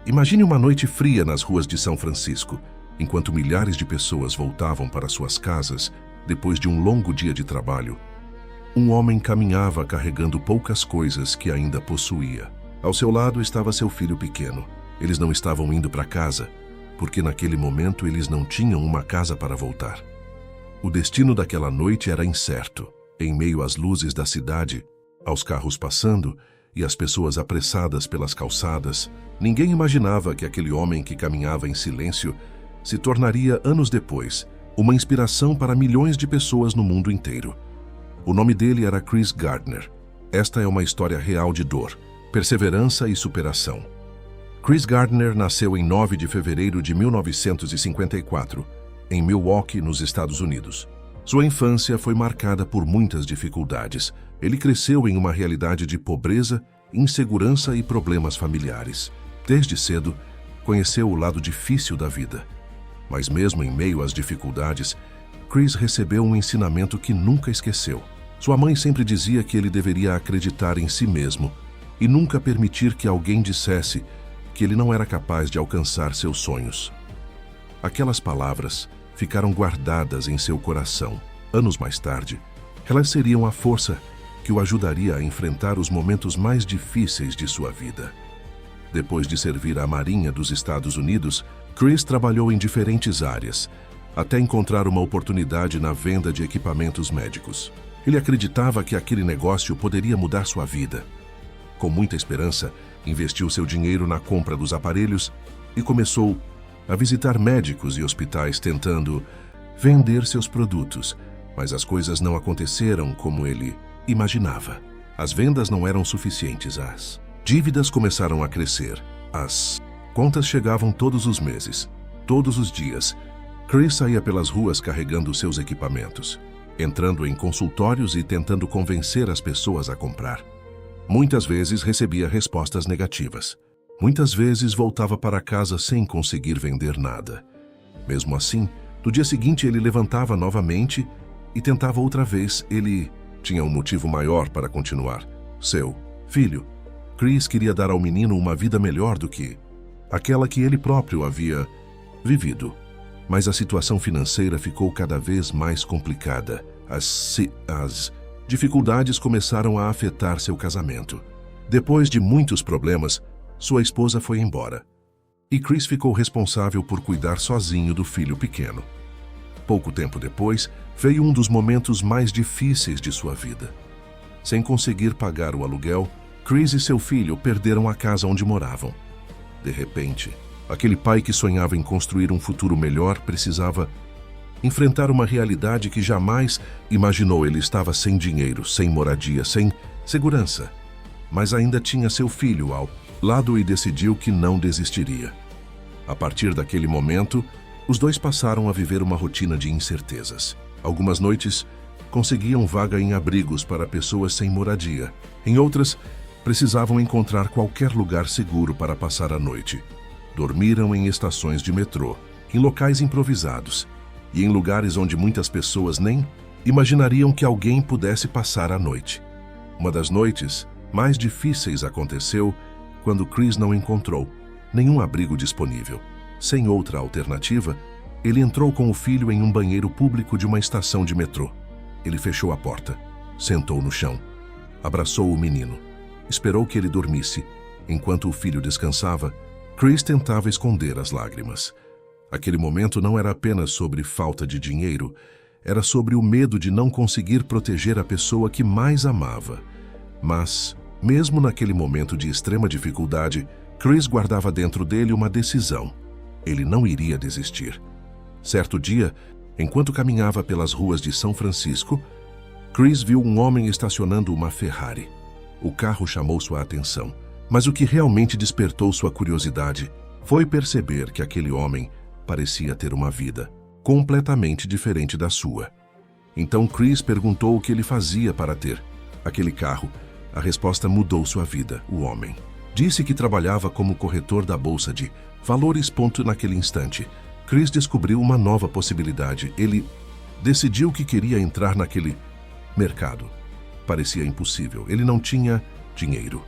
Imagine uma noite fria nas ruas de São Francisco, enquanto milhares de pessoas voltavam para suas casas depois de um longo dia de trabalho. Um homem caminhava carregando poucas coisas que ainda possuía. Ao seu lado estava seu filho pequeno. Eles não estavam indo para casa, porque naquele momento eles não tinham uma casa para voltar. O destino daquela noite era incerto. Em meio às luzes da cidade, aos carros passando e às pessoas apressadas pelas calçadas, ninguém imaginava que aquele homem que caminhava em silêncio se tornaria, anos depois, uma inspiração para milhões de pessoas no mundo inteiro. O nome dele era Chris Gardner. Esta é uma história real de dor, perseverança e superação. Chris Gardner nasceu em 9 de fevereiro de 1954, em Milwaukee, nos Estados Unidos. Sua infância foi marcada por muitas dificuldades. Ele cresceu em uma realidade de pobreza, insegurança e problemas familiares. Desde cedo, conheceu o lado difícil da vida. Mas mesmo em meio às dificuldades, Chris recebeu um ensinamento que nunca esqueceu. Sua mãe sempre dizia que ele deveria acreditar em si mesmo e nunca permitir que alguém dissesse que ele não era capaz de alcançar seus sonhos. Aquelas palavras ficaram guardadas em seu coração. Anos mais tarde, elas seriam a força que o ajudaria a enfrentar os momentos mais difíceis de sua vida. Depois de servir à Marinha dos Estados Unidos, Chris trabalhou em diferentes áreas, até encontrar uma oportunidade na venda de equipamentos médicos. Ele acreditava que aquele negócio poderia mudar sua vida. Com muita esperança, investiu seu dinheiro na compra dos aparelhos e começou a visitar médicos e hospitais tentando vender seus produtos, mas as coisas não aconteceram como ele imaginava. As vendas não eram suficientes, as dívidas começaram a crescer, as contas chegavam todos os meses, todos os dias. Chris saía pelas ruas carregando seus equipamentos, entrando em consultórios e tentando convencer as pessoas a comprar. Muitas vezes recebia respostas negativas. Muitas vezes voltava para casa sem conseguir vender nada. Mesmo assim, no dia seguinte ele levantava novamente e tentava outra vez. Ele tinha um motivo maior para continuar. Seu filho. Chris queria dar ao menino uma vida melhor do que aquela que ele próprio havia vivido. Mas a situação financeira ficou cada vez mais complicada. As dificuldades começaram a afetar seu casamento. Depois de muitos problemas, sua esposa foi embora, e Chris ficou responsável por cuidar sozinho do filho pequeno. Pouco tempo depois, veio um dos momentos mais difíceis de sua vida. Sem conseguir pagar o aluguel, Chris e seu filho perderam a casa onde moravam. De repente, aquele pai que sonhava em construir um futuro melhor precisava enfrentar uma realidade que jamais imaginou. Ele estava sem dinheiro, sem moradia, sem segurança, mas ainda tinha seu filho ao lado e decidiu que não desistiria. A partir daquele momento, os dois passaram a viver uma rotina de incertezas. Algumas noites, conseguiam vaga em abrigos para pessoas sem moradia. Em outras, precisavam encontrar qualquer lugar seguro para passar a noite. Dormiram em estações de metrô, em locais improvisados e em lugares onde muitas pessoas nem imaginariam que alguém pudesse passar a noite. Uma das noites mais difíceis aconteceu quando Chris não encontrou nenhum abrigo disponível. Sem outra alternativa, ele entrou com o filho em um banheiro público de uma estação de metrô. Ele fechou a porta, sentou no chão, abraçou o menino, esperou que ele dormisse. Enquanto o filho descansava, Chris tentava esconder as lágrimas. Aquele momento não era apenas sobre falta de dinheiro, era sobre o medo de não conseguir proteger a pessoa que mais amava. Mas, mesmo naquele momento de extrema dificuldade, Chris guardava dentro dele uma decisão. Ele não iria desistir. Certo dia, enquanto caminhava pelas ruas de São Francisco, Chris viu um homem estacionando uma Ferrari. O carro chamou sua atenção, mas o que realmente despertou sua curiosidade foi perceber que aquele homem parecia ter uma vida completamente diferente da sua. Então Chris perguntou o que ele fazia para ter aquele carro. A resposta mudou sua vida. O homem disse que trabalhava como corretor da Bolsa de Valores. Naquele instante, Chris descobriu uma nova possibilidade. Ele decidiu que queria entrar naquele mercado. Parecia impossível. Ele não tinha dinheiro,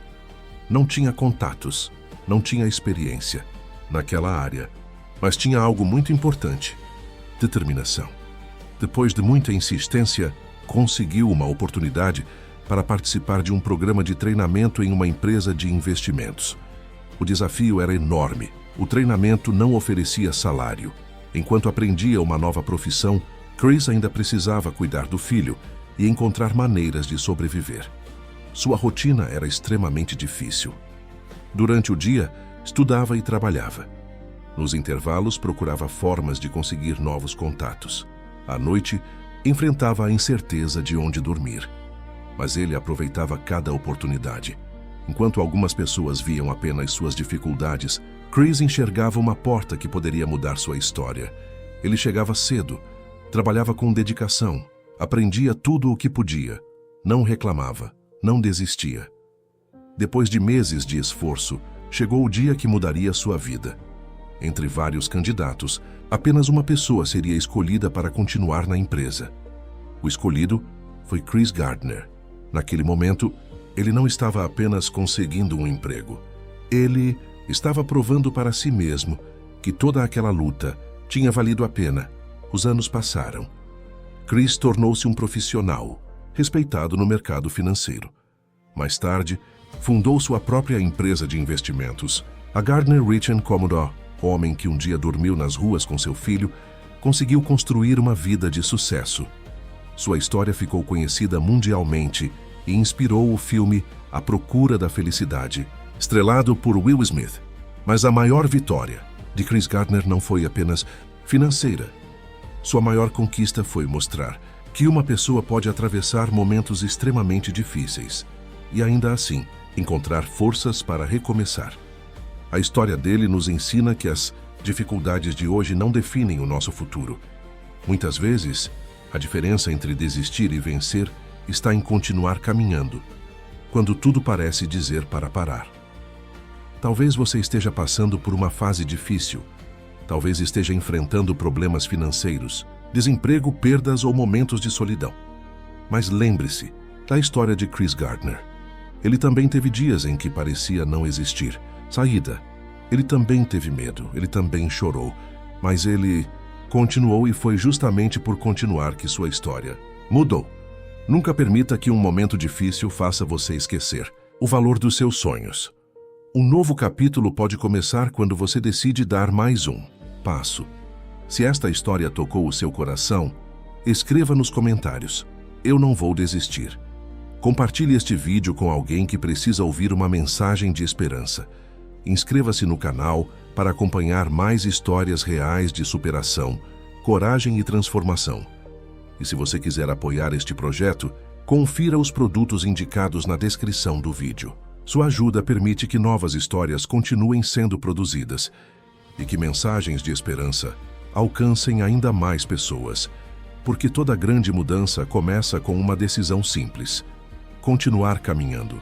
não tinha contatos não tinha experiência naquela área, mas tinha algo muito importante: determinação. Depois de muita insistência, conseguiu uma oportunidade para participar de um programa de treinamento em uma empresa de investimentos. O desafio era enorme. O treinamento não oferecia salário. Enquanto aprendia uma nova profissão, Chris ainda precisava cuidar do filho e encontrar maneiras de sobreviver. Sua rotina era extremamente difícil. Durante o dia, estudava e trabalhava. Nos intervalos, procurava formas de conseguir novos contatos. À noite, enfrentava a incerteza de onde dormir. Mas ele aproveitava cada oportunidade. Enquanto algumas pessoas viam apenas suas dificuldades, Chris enxergava uma porta que poderia mudar sua história. Ele chegava cedo, trabalhava com dedicação, aprendia tudo o que podia, não reclamava, não desistia. Depois de meses de esforço, chegou o dia que mudaria sua vida. Entre vários candidatos, apenas uma pessoa seria escolhida para continuar na empresa. O escolhido foi Chris Gardner. Naquele momento, ele não estava apenas conseguindo um emprego. Ele estava provando para si mesmo que toda aquela luta tinha valido a pena. Os anos passaram. Chris tornou-se um profissional, respeitado no mercado financeiro. Mais tarde, fundou sua própria empresa de investimentos, a Gardner Rich & Commodore. O homem que um dia dormiu nas ruas com seu filho, conseguiu construir uma vida de sucesso. Sua história ficou conhecida mundialmente e inspirou o filme A Procura da Felicidade, estrelado por Will Smith. Mas a maior vitória de Chris Gardner não foi apenas financeira. Sua maior conquista foi mostrar que uma pessoa pode atravessar momentos extremamente difíceis e ainda assim encontrar forças para recomeçar. A história dele nos ensina que as dificuldades de hoje não definem o nosso futuro. Muitas vezes, a diferença entre desistir e vencer está em continuar caminhando, quando tudo parece dizer para parar. Talvez você esteja passando por uma fase difícil. Talvez esteja enfrentando problemas financeiros, desemprego, perdas ou momentos de solidão. Mas lembre-se da história de Chris Gardner. Ele também teve dias em que parecia não existir saída. Ele também teve medo, ele também chorou, mas ele continuou, e foi justamente por continuar que sua história mudou. Nunca permita que um momento difícil faça você esquecer o valor dos seus sonhos. Um novo capítulo pode começar quando você decide dar mais um passo. Se esta história tocou o seu coração, escreva nos comentários: "Eu não vou desistir". Compartilhe este vídeo com alguém que precisa ouvir uma mensagem de esperança. Inscreva-se no canal para acompanhar mais histórias reais de superação, coragem e transformação. E se você quiser apoiar este projeto, confira os produtos indicados na descrição do vídeo. Sua ajuda permite que novas histórias continuem sendo produzidas e que mensagens de esperança alcancem ainda mais pessoas, porque toda grande mudança começa com uma decisão simples: continuar caminhando.